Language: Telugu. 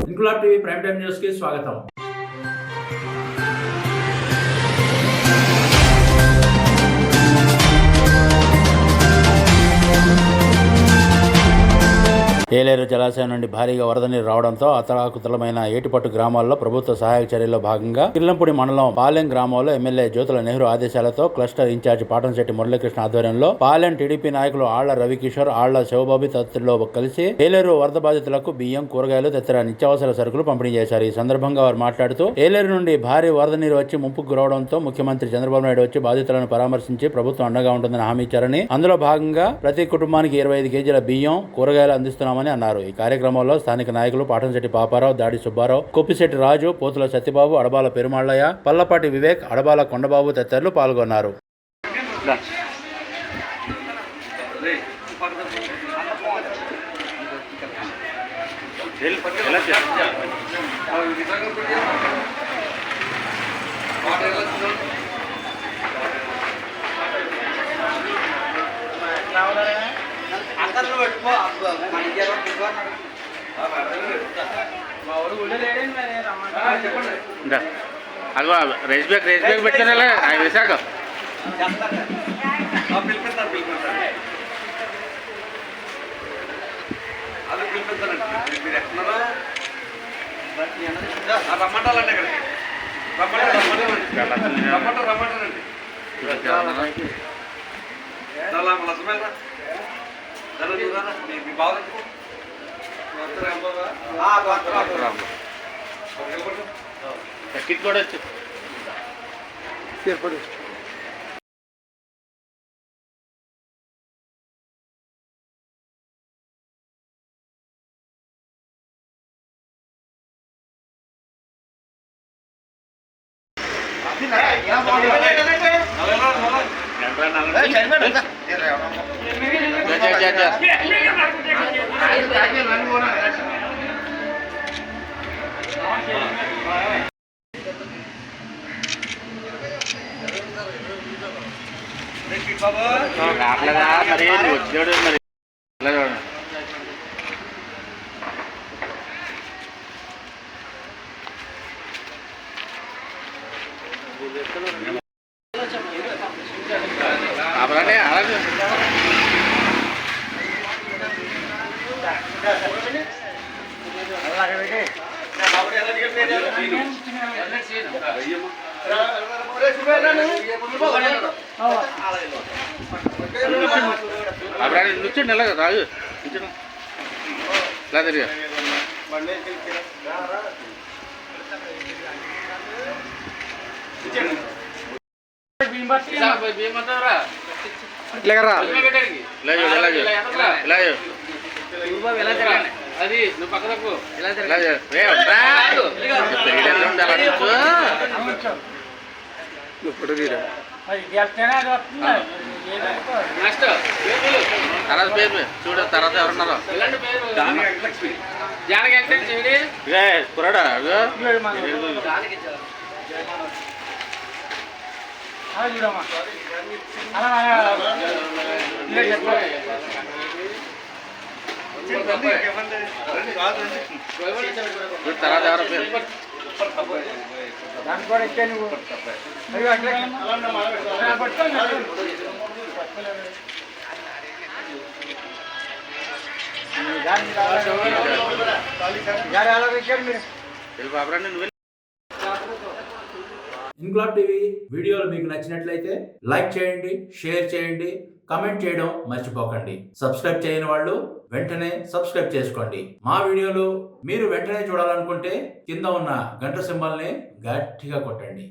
Inquilab TV prime time news కి స్వాగతం. ఏలేరు జలాశయం నుండి భారీగా వరద నీరు రావడంతో అతలాకుతలమైన ఏటిపట్టు గ్రామాల్లో ప్రభుత్వ సహాయక చర్యల్లో భాగంగా కిర్లంపూడి మండలం పాలెం గ్రామంలో ఎమ్మెల్యే జ్యోతుల నెహ్రూ ఆదేశాలతో క్లస్టర్ ఇన్ఛార్జ్ పాటంశెట్టి మురళీకృష్ణ ఆధ్వర్యంలో పాలెం టీడీపీ నాయకులు ఆళ్ల రవికిషోర్, ఆళ్ల శివబాబు తదితరులతో కలిసి ఏలేరు వరద బాధితులకు బియ్యం, కూరగాయలు తదితర నిత్యావసర సరుకులు పంపిణీ చేశారు. ఈ సందర్భంగా వారు మాట్లాడుతూ ఏలేరు నుండి భారీ వరద నీరు వచ్చి ముంపుకు గురవడంతో ముఖ్యమంత్రి చంద్రబాబు నాయుడు వచ్చి బాధితులను పరామర్శించి ప్రభుత్వం అండగా ఉంటుందని హామీ ఇచ్చారని, అందులో భాగంగా ప్రతి కుటుంబానికి 25 కేజీల బియ్యం, కూరగాయలు అందిస్తున్నామని అన్నారు. ఈ కార్యక్రమంలో స్థానిక నాయకులు పాటంశెట్టి పాపారావు, దాడి సుబ్బారావు, కొప్పిశెట్టి రాజు, పోతుల సత్యబాబు, అడబాల పెరుమాళ్ళయ్య, పల్లపాటి వివేక్, అడబాల కొండబాబు తదితరులు పాల్గొన్నారు. అదిగో రైస్ బ్యాగ్ పెట్టుకుని విశాఖ రమ్మంటాలండి ఇక్కడికి రమ్మంటారండి కిట్ కూడా వచ్చి రావట్లేదా మరి వచ్చాడు మరి అలానే అలాగే నుంచండి ఎలాగ రాజు నుంచండి ఇలా తిరిగా అది నువ్వు పక్క తప్పు చూడ తర్వాత ఎవరున్నారో కురాడా తర్వాత ఎవరో పేరు ఇంక్లాబ్ టీవీ వీడియోలు మీకు నచ్చినట్లయితే లైక్ చేయండి, షేర్ చేయండి, కమెంట్ చేయడం మర్చిపోకండి. సబ్స్క్రైబ్ చేయని వాళ్ళు వెంటనే సబ్స్క్రైబ్ చేసుకోండి. మా వీడియోలు మీరు వెంటనే చూడాలనుకుంటే కింద ఉన్న గంట సింబల్ని గట్టిగా కొట్టండి.